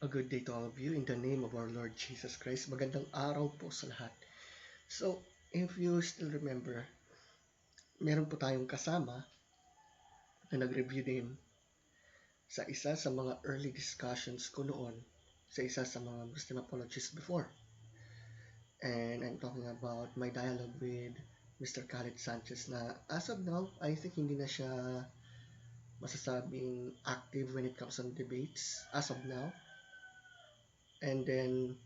A good day to all of you in the name of our Lord Jesus Christ. Magandang araw po sa lahat. So, if you still remember, meron po tayong kasama na nag-review din sa isa sa mga early discussions ko noon sa isa sa mga Muslim apologists before. And I'm talking about my dialogue with Mr. Khalid Sanchez na as of now, I think hindi na siya masasabing active when it comes on debates as of now. And then,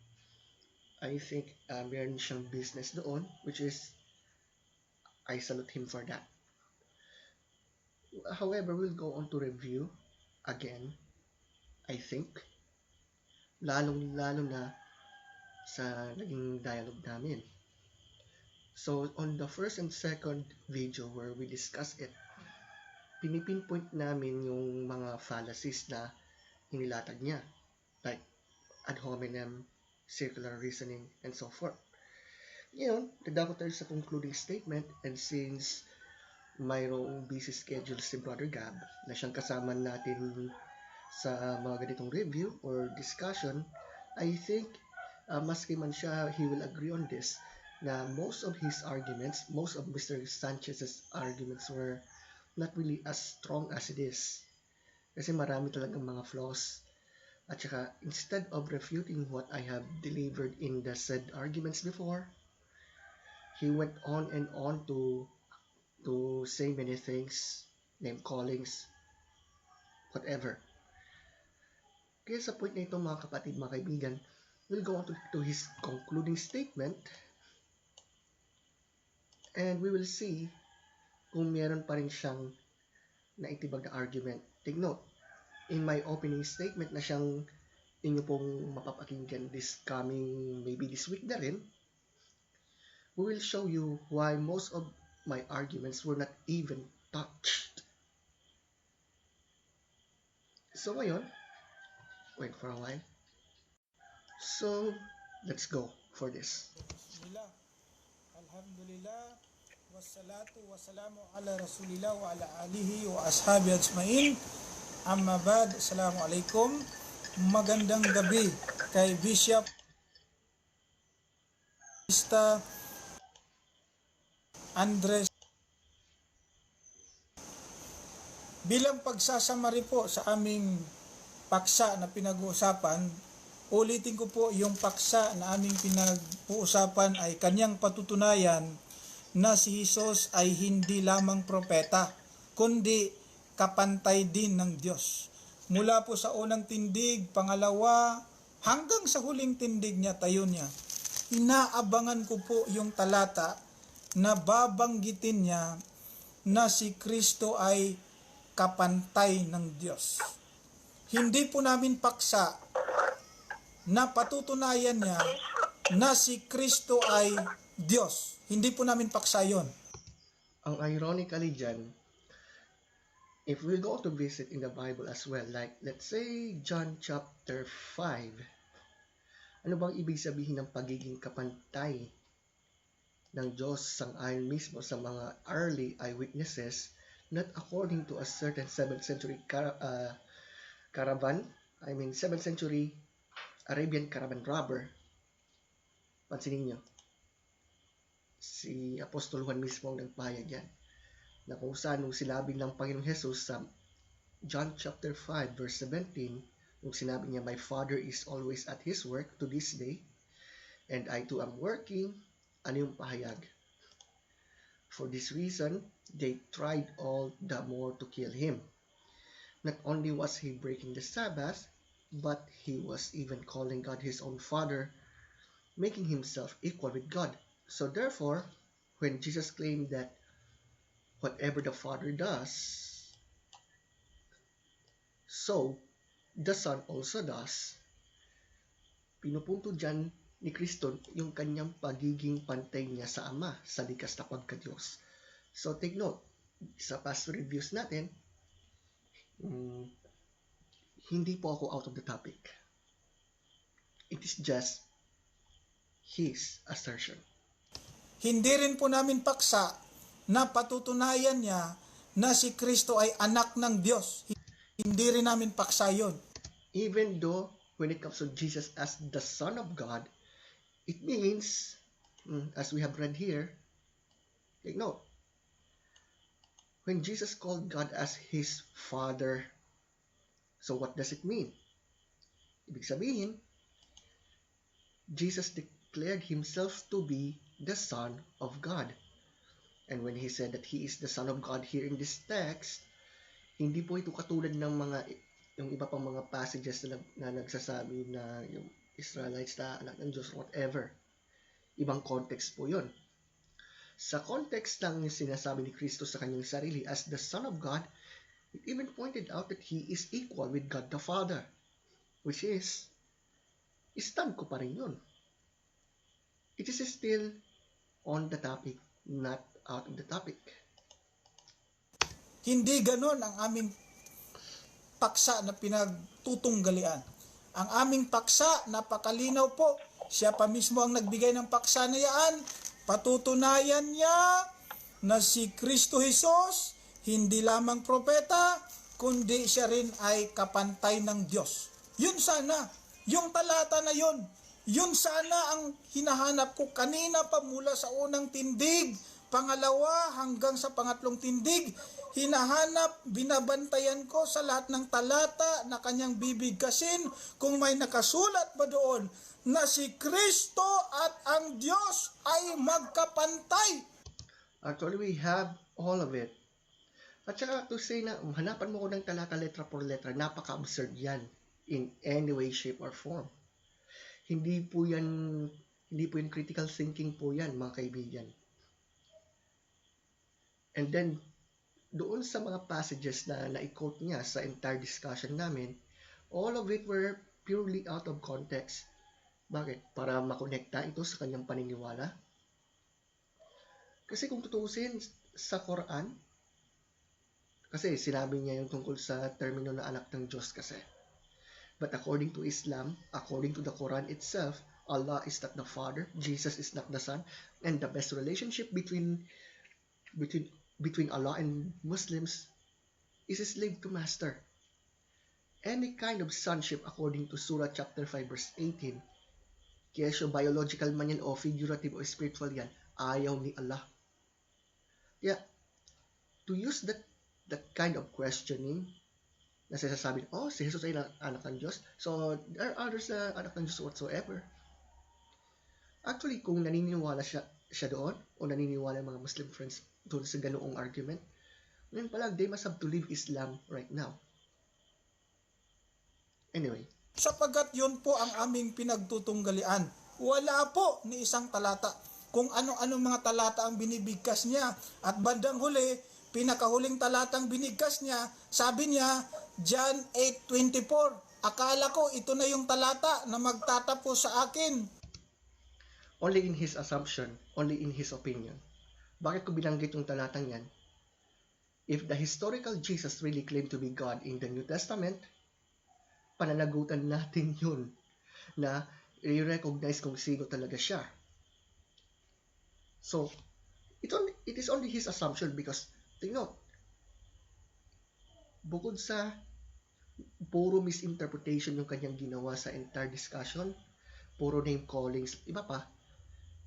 I think meron siyang business doon, which is, I salute him for that. However, we'll go on to review again, I think, lalong-lalo na sa naging dialogue namin. So, on the first and second video where we discuss it, pinipinpoint namin yung mga fallacies na inilatag niya, like ad hominem, circular reasoning, and so forth. Ngayon, dadako tayo sa concluding statement, and since mayroong busy schedule si Brother Gab na siyang kasama natin sa mga ganitong review or discussion, I think maski man siya, he will agree on this, na most of his arguments, most of Mr. Sanchez's arguments were not really as strong as it is. Kasi marami talagang mga flaws. At saka, instead of refuting what I have delivered in the said arguments before, he went on and on to say many things, name callings, whatever. Kaya sa point na ito, mga kapatid, mga kaibigan, we'll go on to his concluding statement, and we will see kung meron pa rin siyang naitibag na argument. Take note, in my opening statement na siyang inyo pong mapapakinggan maybe this week na rin, we will show you why most of my arguments were not even touched. So ngayon, wait for a while. So, let's go for this. Bismillah, alhamdulillah, wassalatu wassalamu ala rasulillah wa ala alihi wa ashabi ajmain. Amma ba'd, assalamualaikum. Magandang gabi kay Bishop Andres. Bilang pagsasamari po sa aming paksa na pinag-uusapan, ulitin ko po yung paksa na aming pinag-uusapan ay kanyang patutunayan na si Jesus ay hindi lamang propeta, kundi kapantay din ng Diyos. Mula po sa unang tindig, pangalawa, hanggang sa huling tindig niya, tayo niya. Inaabangan ko po yung talata na babanggitin niya na si Kristo ay kapantay ng Diyos. Hindi po namin paksa na patutunayan niya na si Kristo ay Diyos. Hindi po namin paksa yon. Ang ironically dyan, if we go to visit in the Bible as well, like let's say John chapter 5, ano bang ibig sabihin ng pagiging kapantay ng Diyos sang-ayon mismo sa mga early eyewitnesses, not according to a certain 7th century caravan, 7th century Arabian caravan robber. Pansinin nyo, si Apostol Juan mismo ang nagpahayag yan, na kung saan nung sinabi ng Panginoong Jesus sa John chapter 5 verse 17, nung sinabi niya, "My Father is always at His work to this day, and I too am working," ano yung pahayag? For this reason, they tried all the more to kill Him. Not only was He breaking the Sabbath, but He was even calling God His own Father, making Himself equal with God. So therefore, when Jesus claimed that whatever the Father does, so the Son also does, pinupunto dyan ni Kristo yung kanyang pagiging pantay niya sa Ama, sa likas na pagka-Diyos. So take note, sa past reviews natin, hindi po ako out of the topic. It is just his assertion. Hindi rin po namin paksa na patutunayan niya na si Kristo ay anak ng Diyos. Hindi rin namin paksa yun. Even though when it comes to Jesus as the Son of God, it means, as we have read here, take note, when Jesus called God as His Father, so what does it mean? Ibig sabihin, Jesus declared Himself to be the Son of God. And when He said that He is the Son of God here in this text, hindi po ito katulad ng yung iba pang mga passages na nagsasabi na yung Israelites na anak ng Diyos, whatever. Ibang context po yun. Sa context lang yung sinasabi ni Kristo sa kanyang sarili as the Son of God, it even pointed out that He is equal with God the Father, which is, stand ko pa rin yun. It is still on the topic, not out of the topic. Hindi ganon ang aming paksa na pinagtutunggalian. Ang aming paksa, napakalinaw po. Siya pa mismo ang nagbigay ng paksa na yan. Patutunayan niya na si Kristo Jesus, hindi lamang propeta, kundi siya rin ay kapantay ng Diyos. Yun sana, yung talata na yun, yun sana ang hinahanap ko kanina pa mula sa unang tindig, pangalawa hanggang sa pangatlong tindig, hinahanap, binabantayan ko sa lahat ng talata na kanyang bibigkasin kung may nakasulat ba doon na si Kristo at ang Diyos ay magkapantay. Actually, we have all of it. At saka to say na hanapan mo ko ng talata letra por letra, napaka-absurd yan in any way, shape, or form. Hindi po yan critical thinking po yan, mga kaibigan. And then, doon sa mga passages na na-quote niya sa entire discussion namin, all of it were purely out of context. Bakit? Para makonekta ito sa kanyang paniniwala. Kasi kung tutuusin sa Quran, kasi sinabi niya yung tungkol sa termino na anak ng Diyos kasi. But according to Islam, according to the Quran itself, Allah is not the Father, Jesus is not the Son, and the best relationship between Allah and Muslims is slave to master. Any kind of sonship according to Surah chapter 5 verse 18, kesyo biological man yan o figurative o spiritual yan, ayaw ni Allah. Yeah, to use that kind of questioning na sinasabi, si Jesus ay anak ng Diyos, so there are others na anak ng Diyos whatsoever. Actually, kung naniniwala siya doon, o naniniwala yung mga Muslim friends doon sa ganoong argument, ngayon pala, they must have to leave Islam right now. Anyway. Sapagkat yun po ang aming pinagtutunggalian. Wala po ni isang talata. Kung ano-ano mga talata ang binibigkas niya. At bandang huli, pinakahuling talatang binigkas niya, sabi niya, John 8:24. Akala ko ito na yung talata na magtatapos sa akin. Only in his assumption, only in his opinion. Bakit ko binanggit yung talatang yan? If the historical Jesus really claimed to be God in the New Testament, pananagutan natin yun na i-recognize kung sino talaga siya. So, it is only his assumption because, tingnan, bukod sa puro misinterpretation yung kanyang ginawa sa entire discussion, puro name callings, iba pa,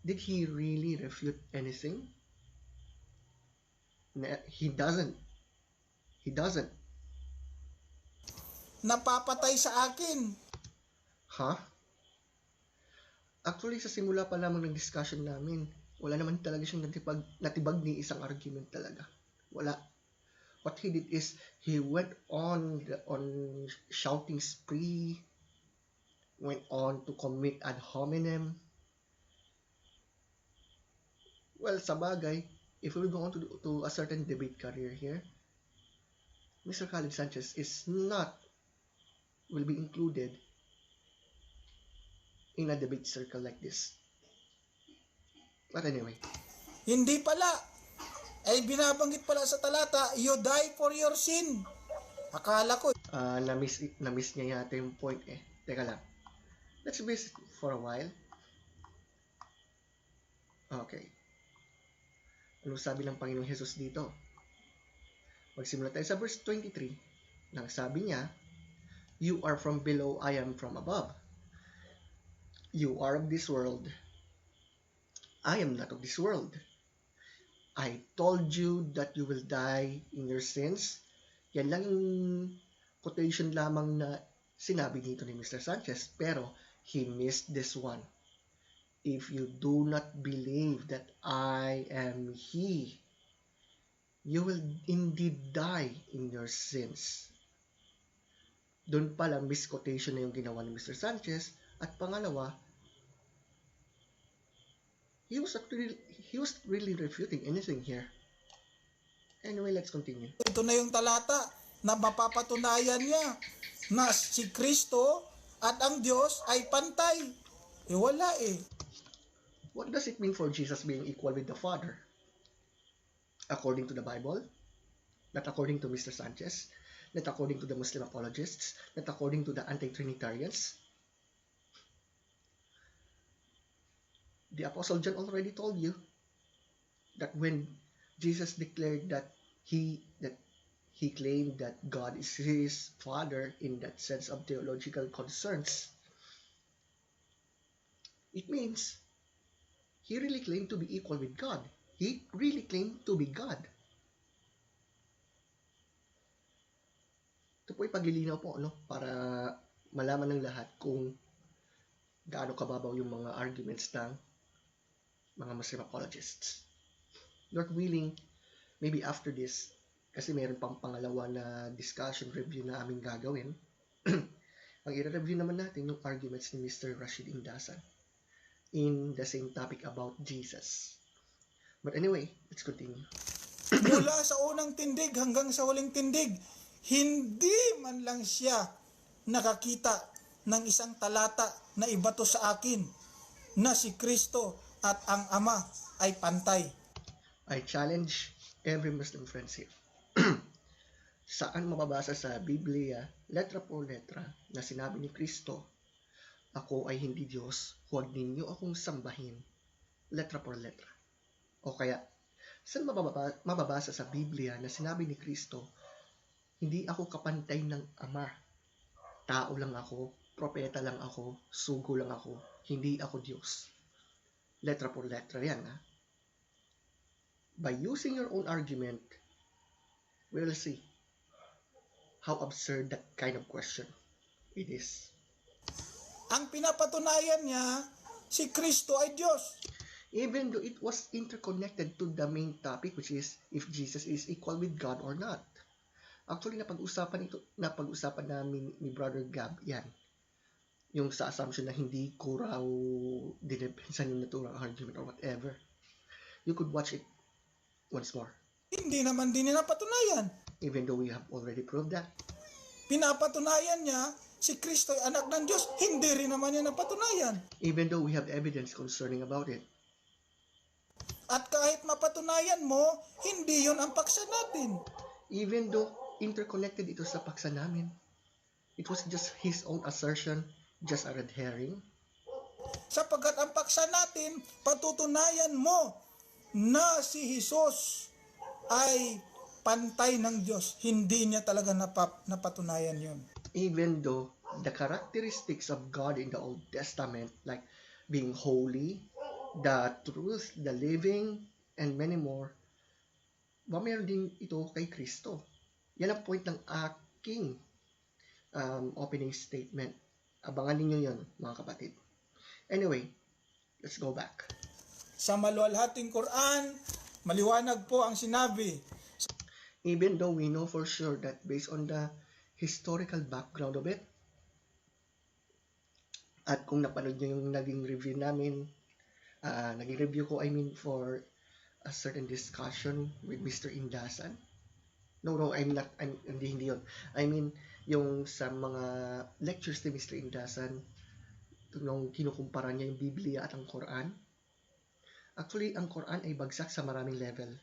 did he really refute anything? He doesn't. Napapatay sa akin. Huh? Actually, sa simula pa lamang ng discussion namin, wala naman talaga siyang natibag ni isang argument talaga. Wala. What he did is, he went on shouting spree, went on to commit ad hominem. Well, sa bagay, if we go on to a certain debate career here, Mr. Khalid Sanchez will be included in a debate circle like this. But anyway. Hindi pala. Ay binabanggit pala sa talata, you die for your sin. Akala ko. Na-miss niya yata yung point eh. Teka lang. Let's visit for a while. Okay. Ano sabi ng Panginoong Jesus dito? Magsimula tayo sa verse 23. Nang sabi niya, You are from below, I am from above. You are of this world, I am not of this world. I told you that you will die in your sins. Yan lang yung quotation lamang na sinabi dito ni Mr. Sanchez, pero he missed this one. If you do not believe that I am He, you will indeed die in your sins. Doon pala misquotation na yung ginawa ni Mr. Sanchez. At pangalawa, he was really refuting anything here. Anyway, let's continue. Ito na yung talata na mapapatunayan niya na si Kristo at ang Diyos ay pantay. Wala eh. What does it mean for Jesus being equal with the Father? According to the Bible, not according to Mr. Sanchez, not according to the Muslim apologists, not according to the anti-Trinitarians. The Apostle John already told you that when Jesus declared that he claimed that God is his Father in that sense of theological concerns, it means he really claimed to be equal with God. He really claimed to be God. Ito po ipagilinaw po, para malaman ng lahat kung gaano kababaw yung mga arguments ng mga Muslim apologists. Lord willing, maybe after this, kasi meron pang pangalawa na discussion review na aming gagawin, ang i-review naman natin yung arguments ni Mr. Rashid Indasan in the same topic about Jesus. But anyway, let's continue. Mula sa unang tindig hanggang sa huling tindig, hindi man lang siya nakakita ng isang talata na ibato sa akin na si Kristo at ang Ama ay pantay. I challenge every Muslim friend here. Saan mababasa sa Biblia, letra por letra, na sinabi ni Kristo, ako ay hindi Diyos, huwag ninyo akong sambahin, letra por letra. O kaya, saan mababasa sa Biblia na sinabi ni Kristo, hindi ako kapantay ng Ama, tao lang ako, propeta lang ako, sugo lang ako, hindi ako Diyos. Letra por letra yan, ha? By using your own argument, we will see how absurd that kind of question it is. Ang pinapatunayan niya, si Kristo ay Diyos. Even though it was interconnected to the main topic, which is if Jesus is equal with God or not. Actually, napag-usapan namin ni Brother Gab yan. Yung sa assumption na hindi ko raw dinepensan yung naturang argument or whatever. You could watch it once more. Hindi naman din napatunayan. Even though we have already proved that. Pinapatunayan niya, si Kristo ay anak ng Diyos. Hindi rin naman niya napatunayan. Even though we have evidence concerning about it. At kahit mapatunayan mo, hindi yun ang paksa natin. Even though interconnected ito sa paksa namin. It was just his own assertion, just a red herring. Sapagkat ang paksa natin, patutunayan mo na si Jesus ay pantay ng Diyos. Hindi niya talaga napatunayan yun. Even though the characteristics of God in the Old Testament, like being holy, the truth, the living, and many more, meron din ito kay Kristo. Yan ang point ng aking opening statement. Abangan ninyo yun, mga kapatid. Anyway, let's go back. Sa maluwalhating Quran, maliwanag po ang sinabi. Even though we know for sure that based on the historical background of it, at kung napanood nyo yung naging review namin, naging review ko, for a certain discussion with Mr. Indasan. No, hindi yun. Yung sa mga lectures ni Mr. Indasan, nung kinukumpara niya yung Biblia at ang Quran. Actually, ang Quran ay bagsak sa maraming level.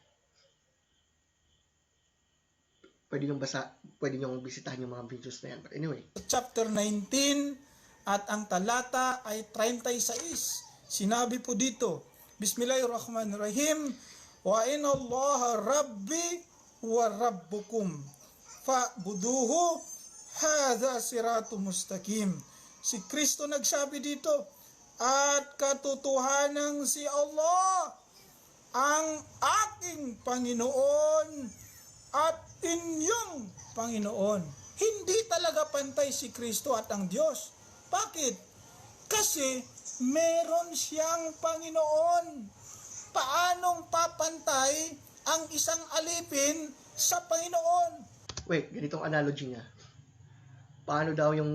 Pwede nyo bisitahin yung mga videos na yan. But anyway. Chapter 19 at ang talata ay 36. Sinabi po dito, Bismillahirrahmanirrahim, wa inna Allah rabbi wa rabbukum fa'buduhu Hadha siratu mustaqim. Si Kristo nagsabi dito, at katotohanan si Allah ang aking Panginoon at inyong Panginoon. Hindi talaga pantay si Kristo at ang Diyos. Bakit? Kasi meron siyang Panginoon. Paanong papantay ang isang alipin sa Panginoon? Wait, ganitong analogy niya. Paano daw yung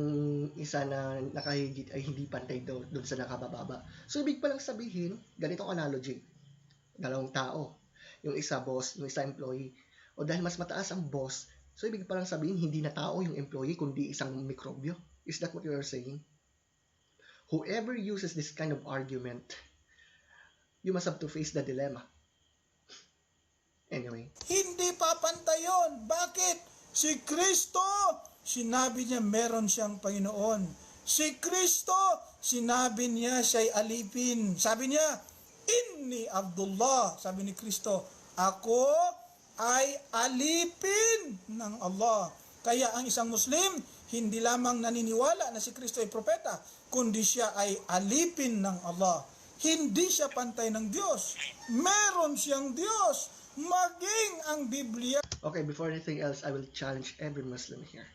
isa na nakahigit ay hindi pantay daw doon sa nakabababa? So, ibig palang sabihin, ganitong analogy. Dalawang tao. Yung isa boss, yung isa employee. O dahil mas mataas ang boss, so ibig palang sabihin, hindi na tao yung employee, kundi isang mikrobyo. Is that what you are saying? Whoever uses this kind of argument, you must have to face the dilemma. Anyway. Hindi papantay yun. Bakit? Si Kristo, sinabi niya meron siyang Panginoon. Si Kristo, sinabi niya siya'y alipin. Sabi niya, Inni Abdullah, sabi ni Kristo, ako ay alipin ng Allah. Kaya ang isang Muslim, hindi lamang naniniwala na si Kristo ay propeta, kundi siya ay alipin ng Allah. Hindi siya pantay ng Diyos. Meron siyang Diyos. Maging ang Biblia. Okay, before anything else, I will challenge every Muslim here.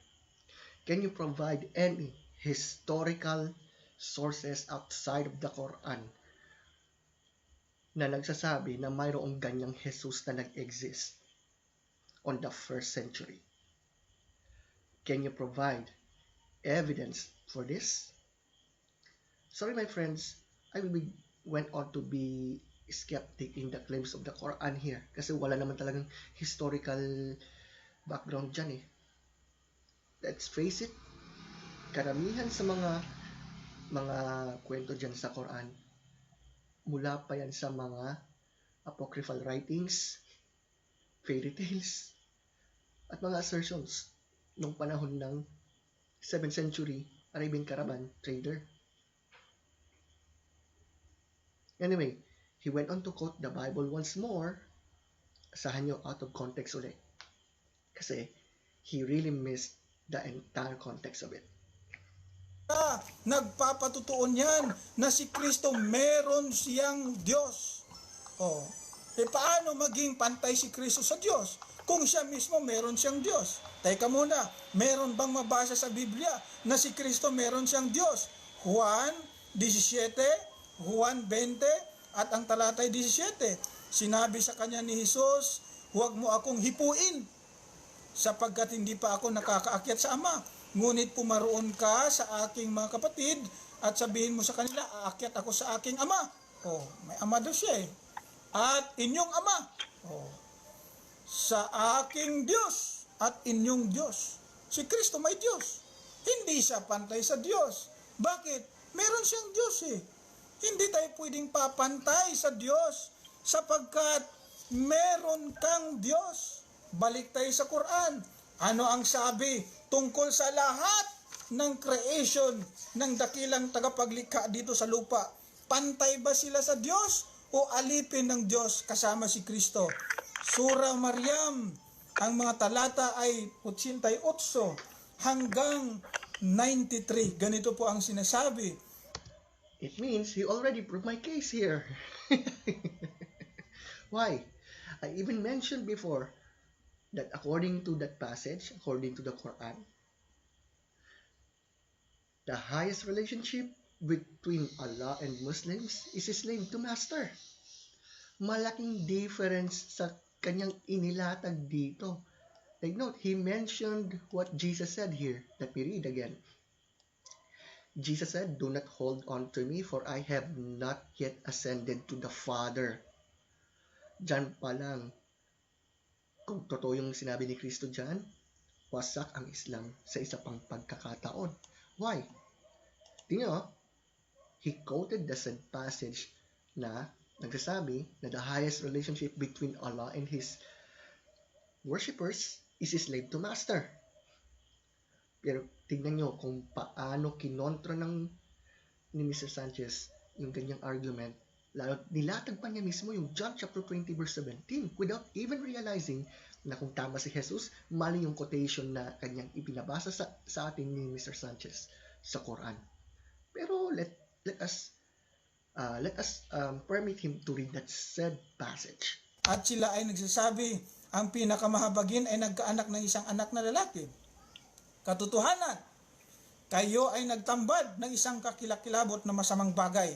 Can you provide any historical sources outside of the Quran na nagsasabi na mayroong ganyang Jesus na nag-exist on the 1st century? Can you provide evidence for this? Sorry my friends, went on to be skeptic in the claims of the Quran here kasi wala naman talagang historical background dyan eh. Let's face it, karamihan sa mga kwento dyan sa Quran, mula pa yan sa mga apocryphal writings, fairy tales, at mga assertions nung panahon ng 7th century Arabian caravan trader. Anyway, he went on to quote the Bible once more. Asahan nyo out of context ulit. Kasi he really missed the entire context of it. Nagpapatutuon yan na si Kristo meron siyang Diyos. Oh, paano maging pantay si Kristo sa Diyos kung siya mismo meron siyang Diyos? Teka muna, meron bang mabasa sa Biblia na si Kristo meron siyang Diyos? Juan 17, Juan 20, at ang talatay 17, sinabi sa kanya ni Jesus, huwag mo akong hipuin sapagkat hindi pa ako nakakaakyat sa Ama. Ngunit pumaroon ka sa aking mga kapatid at sabihin mo sa kanila, aakyat ako sa aking Ama. Oh, may Ama daw siya eh. At inyong Ama. Oh, sa aking Diyos at inyong Diyos. Si Kristo may Diyos. Hindi siya pantay sa Diyos. Bakit? Meron siyang Diyos eh. Hindi tayo pwedeng papantay sa Diyos sapagkat meron kang Diyos. Balik tayo sa Quran. Ano ang sabi tungkol sa lahat ng creation ng dakilang tagapaglikha dito sa lupa? Pantay ba sila sa Diyos o alipin ng Diyos kasama si Kristo? Surah Maryam, ang mga talata ay 88 hanggang 93. Ganito po ang sinasabi. It means he already proved my case here. Why? I even mentioned before that according to that passage, according to the Quran, the highest relationship between Allah and Muslims is slave to master. Malaking difference sa kanyang inilatag dito. Take note, he mentioned what Jesus said here. Let me read again. Jesus said, do not hold on to me for I have not yet ascended to the Father. Diyan pa lang, kung totoo yung sinabi ni Kristo diyan, wasak ang Islam sa isa pang pagkakataon. Why? Tingnan mo, he quoted the said passage na nagsasabi na the highest relationship between Allah and His worshippers is slave to master. Pero tignan nyo kung paano kinontra ni Mr. Sanchez yung ganyang argument Lalo nilatag pa niya mismo yung John chapter 20 verse 17 without even realizing na kung tama si Jesus, mali yung quotation na kanyang ipinabasa sa atin ni Mr. Sanchez sa Quran. Pero let us permit him to read that said passage. At sila ay nagsasabi, ang pinakamahabagin ay nagkaanak ng isang anak na lalaki. Katotohanan, kayo ay nagtambad ng isang kakilakilabot na masamang bagay,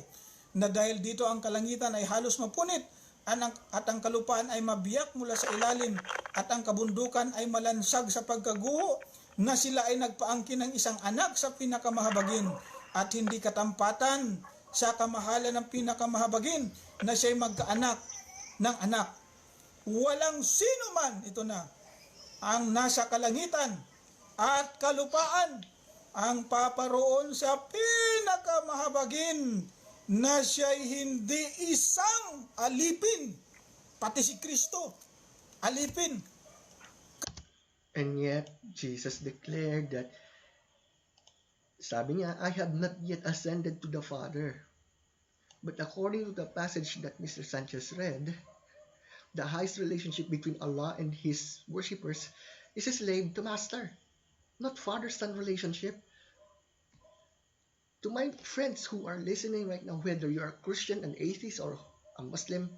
na dahil dito ang kalangitan ay halos mapunit, at ang kalupaan ay mabiyak mula sa ilalim, at ang kabundukan ay malansag sa pagkaguho, na sila ay nagpaangkin ng isang anak sa pinakamahabagin, at hindi katampatan sa kamahalan ng pinakamahabagin, na siya'y magkaanak ng anak. Walang sino man, ito na, ang nasa kalangitan at kalupaan ang paparoon sa pinakamahabagin, na siya'y hindi isang alipin, pati si Kristo, alipin. And yet, Jesus declared that, sabi niya, I have not yet ascended to the Father. But according to the passage that Mr. Sanchez read, the highest relationship between Allah and His worshippers is a slave to master, not father-son relationship. To my friends who are listening right now, whether you are a Christian, an atheist, or a Muslim,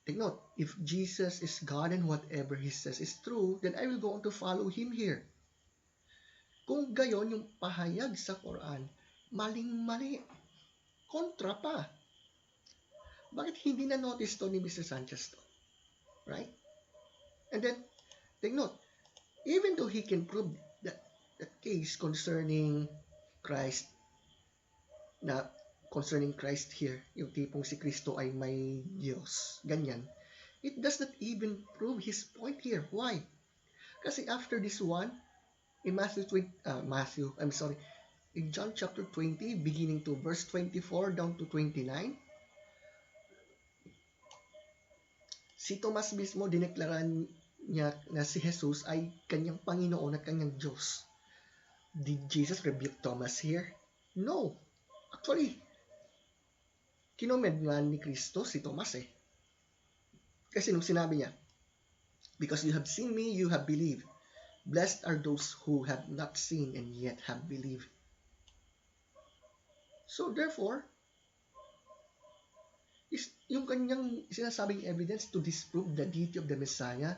take note, if Jesus is God and whatever He says is true, then I will go on to follow Him here. Kung gayon yung pahayag sa Quran, maling-mali, kontra pa. Bakit hindi na-notice to ni Mr. Sanchez to? Right? And then, take note, even though he can prove that case concerning Christ here, yung tipong si Kristo ay may Diyos, ganyan, it does not even prove his point here. Why? Kasi after this one, in in John chapter 20, beginning to verse 24 down to 29, si Tomas mismo dineklaran niya na si Jesus ay kanyang Panginoon at kanyang Diyos. Did Jesus rebuke Thomas here? No. Actually, kinomed nga ni Kristo si Thomas eh. Kasi nung sinabi niya, because you have seen me, you have believed. Blessed are those who have not seen and yet have believed. So therefore, yung kanyang sinasabing evidence to disprove the deity of the Messiah,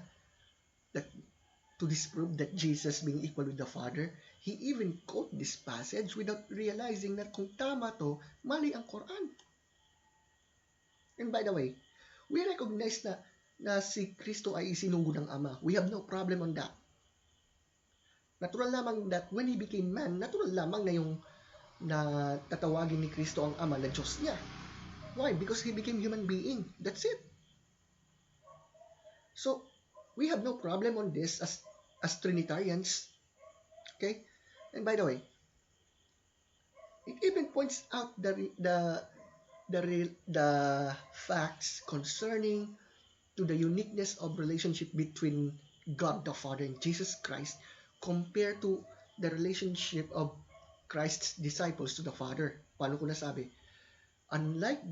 to disprove that Jesus being equal with the Father, he even quote this passage without realizing that kung tama to, mali ang Quran. And by the way, we recognize na si Kristo ay isinunggo ng Ama. We have no problem on that. Natural lamang that when He became man, natural lamang na tatawagin ni Kristo ang Ama na Diyos niya. Why? Because He became human being. That's it. So, we have no problem on this as Trinitarians. Okay? And by the way, it even points out the facts concerning to the uniqueness of relationship between God the Father and Jesus Christ compared to the relationship of Christ's disciples to the Father. Paano ko nasabi? Unlike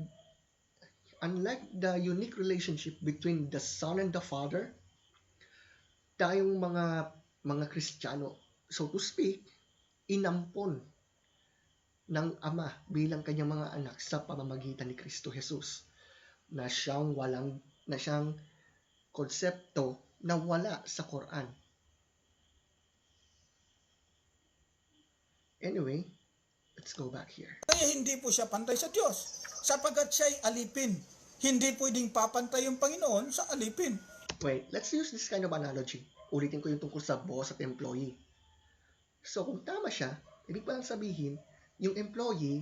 the unique relationship between the Son and the Father, tayong mga Kristiyano, so to speak, inampon ng Ama bilang kanyang mga anak sa pamamagitan ni Kristo Jesus, na siyang konsepto na wala sa Quran. Anyway, let's go back here. Kaya hindi po siya pantay sa Diyos, sapagkat siya'y alipin. Hindi pwedeng papantay yung Panginoon sa alipin. Wait, let's use this kind of analogy. Ulitin ko yung tungkol sa boss at employee. So, kung tama siya, ibig palang sabihin, yung employee,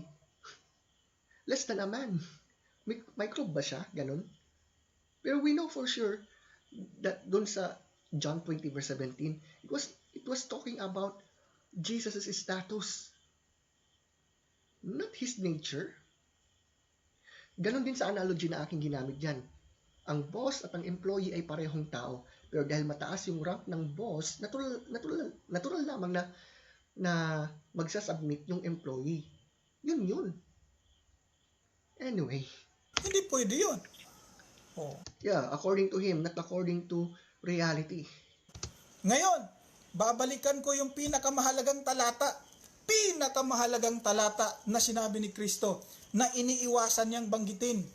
less than a man. May club ba siya? Ganun. Pero we know for sure that dun sa John 20 verse 17, it was talking about Jesus' status, not His nature. Ganon din sa analogy na aking ginamit dyan. Ang boss at ang employee ay parehong tao, pero dahil mataas yung rank ng boss, natural lamang na magsasubmit yung employee. Yun. Anyway, Hindi pwede yun. Oh. yeah, according to him, not according to reality. Ngayon, babalikan ko yung pinakamahalagang talata na sinabi ni Kristo na iniiwasan niyang banggitin.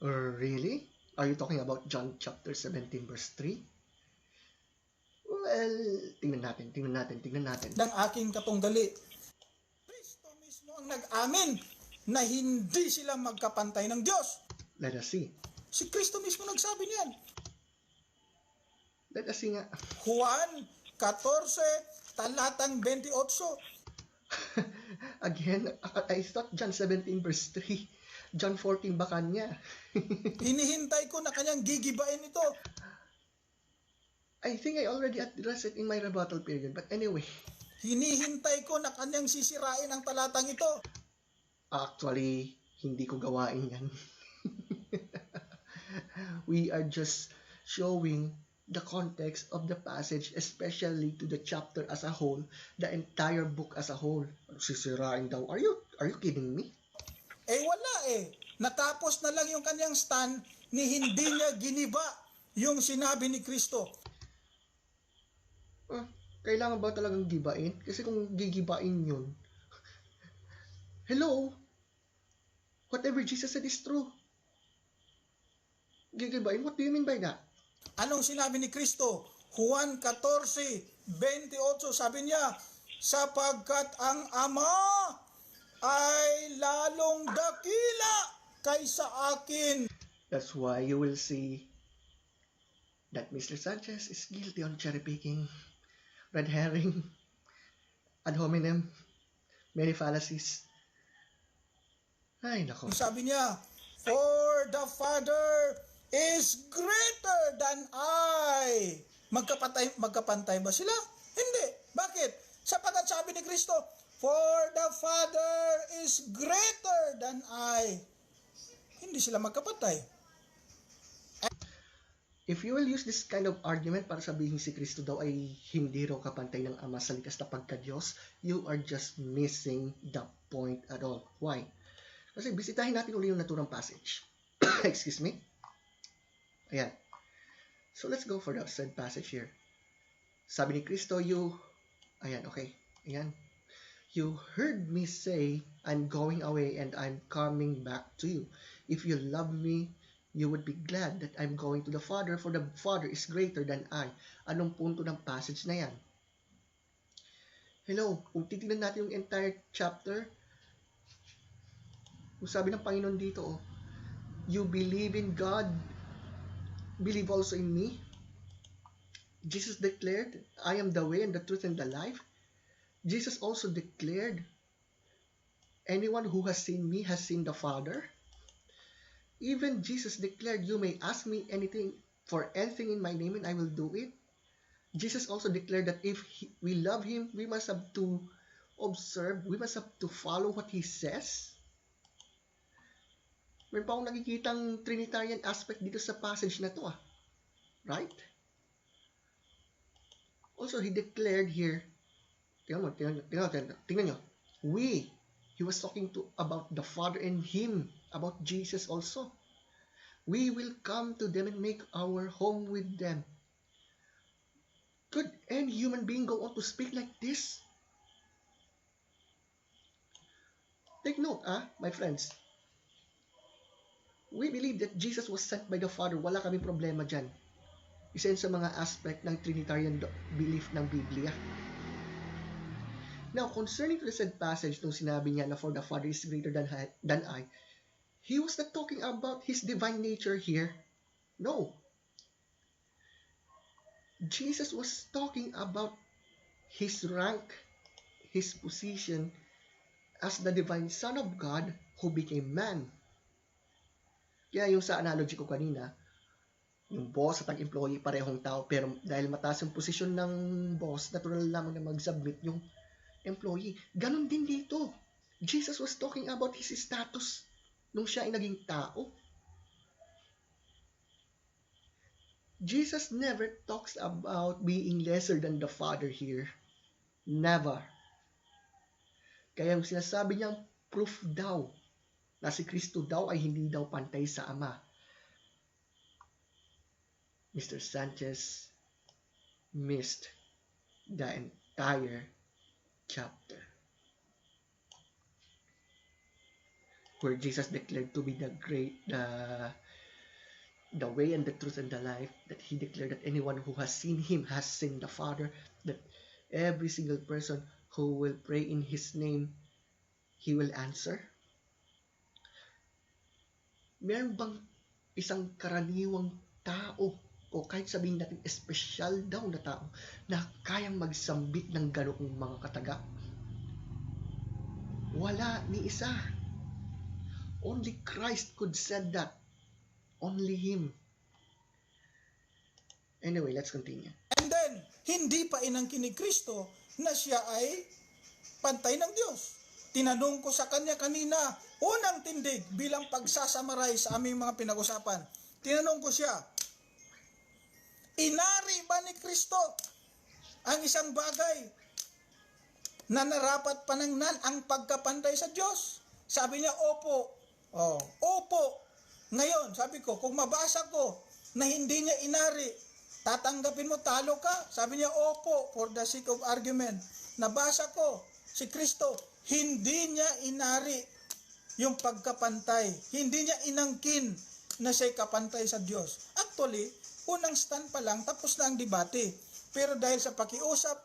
Really? Are you talking about John chapter 17 verse 3? Well, tingnan natin. Ng aking katunggali. Kristo mismo ang nag-amin na hindi sila magkapantay ng Diyos. Let us see. Si Kristo mismo nagsabi niyan. Let us see nga. Juan 14, talatang 28. Again, I thought John 17 verse 3. John 14 baka niya. Hinihintay ko na kanyang gigibain ito. I think I already addressed it in my rebuttal period. But anyway. Hinihintay ko na kanyang sisirain ang talatang ito. Actually, hindi ko gawain yan. We are just showing the context of the passage, especially to the chapter as a whole, the entire book as a whole. Sisirain daw. Are you kidding me? Wala Natapos na lang yung kanyang stand ni hindi niya giniba yung sinabi ni Kristo. Kailangan ba talagang gibain? Kasi kung gigibain yun, hello? Whatever Jesus said is true. Gigibain? What do you mean by that? Anong sinabi ni Kristo? Juan 14:28, sabi niya, sapagkat ang Ama ay lalong dakila kaysa akin. That's why you will see that Mr. Sanchez is guilty on cherry picking, red herring, ad hominem, many fallacies. Ay, nako. Sabi niya, for the Father is greater than I. Magkapantay ba sila? Hindi. Bakit? Sapagkat sabi ni Kristo, for the Father is greater than I. Hindi sila magkapantay. If you will use this kind of argument para sabihin si Kristo daw ay hindi raw kapantay ng Ama sa likas na pagka-Diyos, you are just missing the point at all. Why? Kasi bisitahin natin uli yung naturang passage. Excuse me. Ayan. So let's go for the said passage here. Sabi ni Kristo, ayan, okay. Ayan. You heard me say, I'm going away and I'm coming back to you. If you love me, you would be glad that I'm going to the Father, for the Father is greater than I. Anong punto ng passage na yan? Hello, kung titignan natin yung entire chapter, kung sabi ng Panginoon dito, you believe in God, believe also in me. Jesus declared, I am the way and the truth and the life. Jesus also declared, anyone who has seen me has seen the Father. Even Jesus declared, you may ask me anything for anything in my name and I will do it. Jesus also declared that if we love Him, we must have to observe, we must have to follow what He says. Meron pa akong nakikitang Trinitarian aspect dito sa passage na to. Right? Also, He declared here, tingnan nyo, He was talking about the Father and Him, about Jesus also. We will come to them and make our home with them. Could any human being go on to speak like this? Take note, my friends. We believe that Jesus was sent by the Father. Wala kaming problema dyan. Isa yun sa mga aspect ng Trinitarian belief ng Biblia. Now, concerning to the said passage, nung sinabi niya na for the Father is greater than I, He was not talking about His divine nature here. No. Jesus was talking about His rank, His position as the divine Son of God who became man. Kaya yung sa analogy ko kanina, yung boss at ang employee parehong tao, pero dahil mataas yung posisyon ng boss, natural lamang na mag-submit yung employee. Ganon din dito. Jesus was talking about His status nung siya ay naging tao. Jesus never talks about being lesser than the Father here. Never. Kaya yung sinasabi niyang proof daw na si Kristo daw ay hindi daw pantay sa Ama. Mr. Sanchez missed the entire chapter where Jesus declared to be the way and the truth and the life, that he declared that anyone who has seen him has seen the Father, that every single person who will pray in his name, he will answer. Meron bang isang karaniwang tao o kahit sabihin natin espesyal daw na tao na kayang magsambit ng ganoong mga kataga? Wala ni isa. Only Christ could said that. Only Him. Anyway, let's continue. And then, hindi pa inangkin ni Kristo na siya ay pantay ng Diyos. Tinanong ko sa kanya kanina, unang tindig bilang pagsasamaray sa aming mga pinag-usapan. Tinanong ko siya, inari ba ni Kristo ang isang bagay na narapat panangnan ang pagkapantay sa Diyos? Sabi niya, opo. Opo. Ngayon, sabi ko, kung mabasa ko na hindi niya inari, tatanggapin mo, talo ka? Sabi niya, opo, for the sake of argument. Nabasa ko, si Kristo, hindi niya inari yung pagkapantay. Hindi niya inangkin na siya'y kapantay sa Diyos. Actually, unang stand pa lang, tapos na ang debate. Pero dahil sa pakiusap,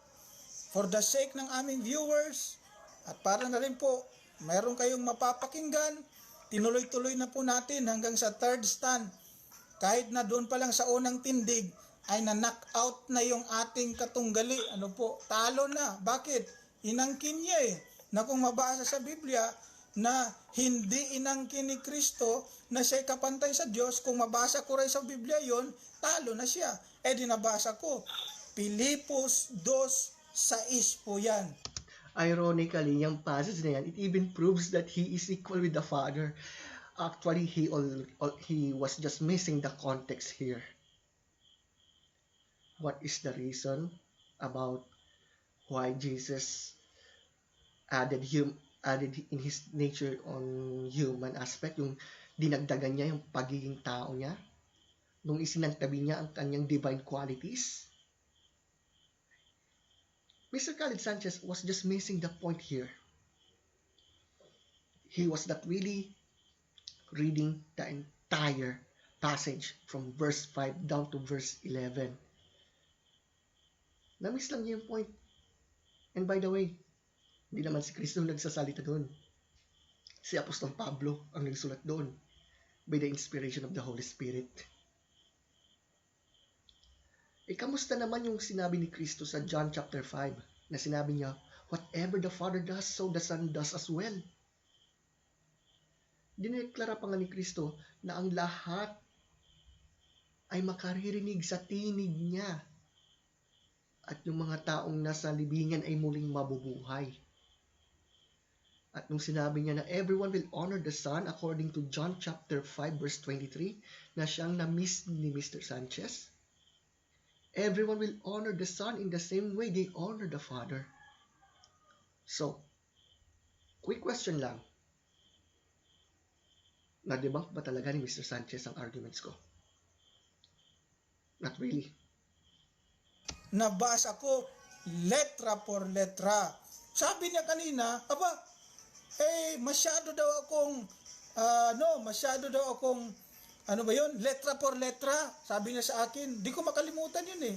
for the sake ng aming viewers, at para na rin po, mayroon kayong mapapakinggan, tinuloy-tuloy na po natin hanggang sa third stand. Kahit na doon pa lang sa unang tindig, ay na-knock out na yung ating katunggali. Talo na. Bakit? Inangkin niya na kung mabasa sa Biblia na hindi inangkin ni Kristo na siya'y kapantay sa Diyos, kung mabasa ko rin sa Biblia yon, talo na siya. Dinabasa ko. Pilipos 2:6 po yan. Ironically, yung passage na yan, it even proves that he is equal with the Father. Actually, he was just missing the context here. What is the reason about why Jesus added in his nature on human aspect, yung dinagdagan niya yung pagiging tao niya, nung isinantabi niya ang kanyang divine qualities? Mr. Khalid Sanchez was just missing the point here. He was not really reading the entire passage from verse 5 down to verse 11. Na-miss lang niya yung point. And by the way, hindi naman si Kristo nagsasalita doon. Si Apostol Pablo ang nagsulat doon by the inspiration of the Holy Spirit. Kamusta naman yung sinabi ni Kristo sa John chapter 5 na sinabi niya, whatever the Father does, so the Son does as well. Dineklara pa nga ni Kristo na ang lahat ay makaririnig sa tinig niya at yung mga taong nasa libingan ay muling mabubuhay. At nung sinabi niya na everyone will honor the Son according to John chapter 5 verse 23 na siyang na-miss ni Mr. Sanchez, everyone will honor the Son in the same way they honor the Father. So, quick question lang. Na-debunk ba talaga ni Mr. Sanchez ang arguments ko? Not really. Nabasa ko letra por letra. Sabi niya kanina, masyado daw akong letra por letra. Sabi niya sa akin, di ko makalimutan yun .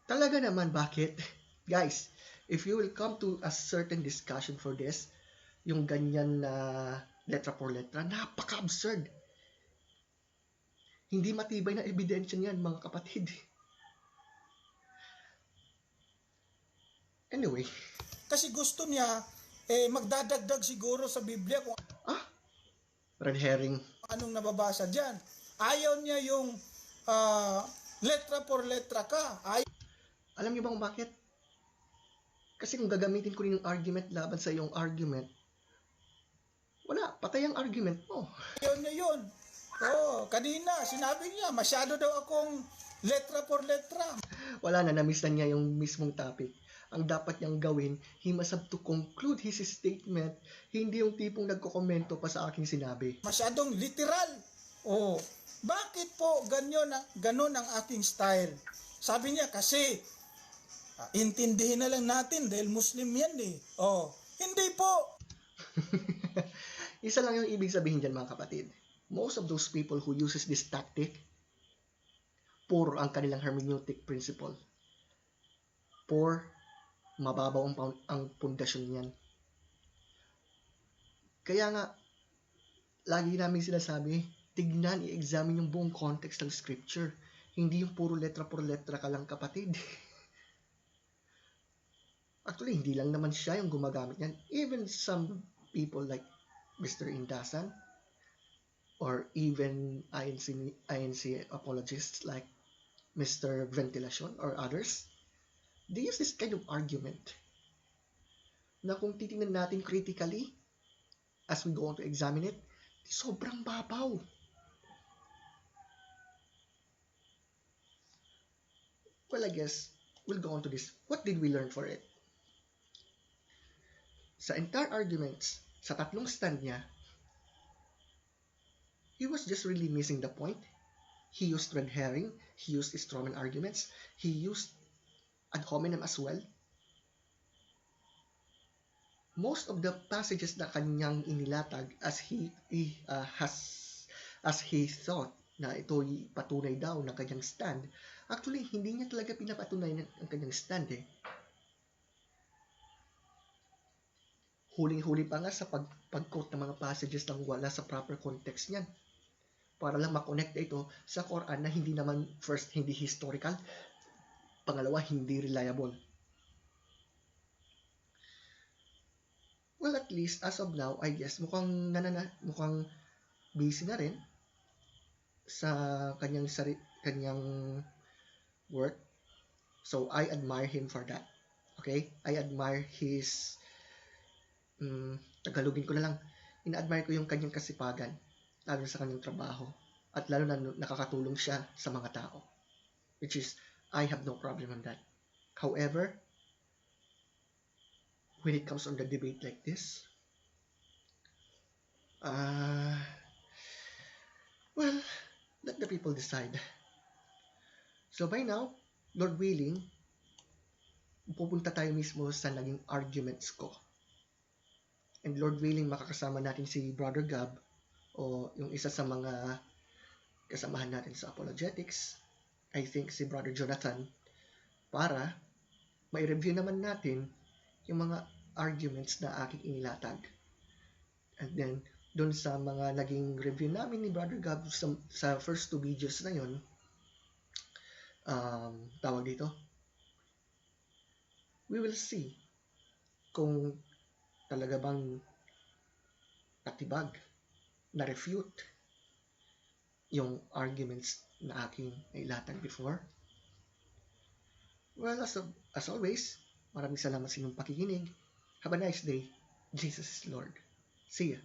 Talaga naman, bakit? Guys, if you will come to a certain discussion for this, yung ganyan na letra por letra, napaka-absurd. Hindi matibay na ebidensya niyan, mga kapatid. Anyway. Kasi gusto niya, magdadagdag siguro sa Biblia kung red herring. Anong nababasa dyan. Ayaw niya yung letra por letra ka. Alam niyo ba kung bakit? Kasi kung gagamitin ko rin yung argument laban sa iyong argument, wala, patay ang argument mo. Ayaw niya yun. Kanina, sinabi niya, masyado daw akong letra por letra. Wala na, na-miss na niya yung mismong topic. Ang dapat niyang gawin, he must have to conclude his statement, hindi yung tipong nagkokomento pa sa aking sinabi. Masyadong literal. Oh, bakit po ganon ang aking style? Sabi niya kasi, intindihin na lang natin dahil Muslim yan eh. Oh, hindi po. Isa lang yung ibig sabihin dyan mga kapatid. Most of those people who uses this tactic, puro ang kanilang hermeneutic principle. Mababaw ang pundasyon niyan. Kaya nga, lagi namin sinasabi, tignan, i-examine yung buong context ng scripture. Hindi yung puro letra ka lang kapatid. Actually, hindi lang naman siya yung gumagamit yan. Even some people like Mr. Indasan or even INC apologists like Mr. Ventilacion or others, they use this kind of argument na kung titingnan natin critically as we go on to examine it, sobrang babaw. Well, I guess we'll go on to this. What did we learn for it? Sa entire arguments, sa tatlong stand niya, he was just really missing the point. He used red herring, he used strawman arguments, he used ad hominem as well. Most of the passages na kanyang inilatag as he thought na ito'y patunay daw ng kanyang stand, actually hindi niya talaga pinapatunay ang kanyang stand eh. Huling-huli pa nga sa pag-quote ng mga passages nang wala sa proper context niyan. Para lang makonect ito sa Quran na hindi naman, first, hindi historical, pangalawa, hindi reliable. Well, at least, as of now, I guess, mukhang busy na rin sa kanyang work. So, I admire him for that. Okay? I admire his Tagalogin ko na lang, ina-admire ko yung kanyang kasipagan, lalo sa kanyang trabaho, at lalo na nakakatulong siya sa mga tao. Which is, I have no problem on that. However, when it comes on the debate like this, well, let the people decide. So by now, Lord willing, pupunta tayo mismo sa naging arguments ko. And Lord willing, makakasama natin si Brother Gab o yung isa sa mga kasamahan natin sa apologetics, I think si Brother Jonathan, para mai-review naman natin yung mga arguments na aking inilatag. And then, dun sa mga naging review namin ni Brother Gab sa first 2 videos na yun, tawag dito, we will see kung talaga bang patibag na refute yung arguments na aking nailatag before. Well, as always, maraming salamat sa inyong pakikinig. Have a nice day. Jesus is Lord. See ya.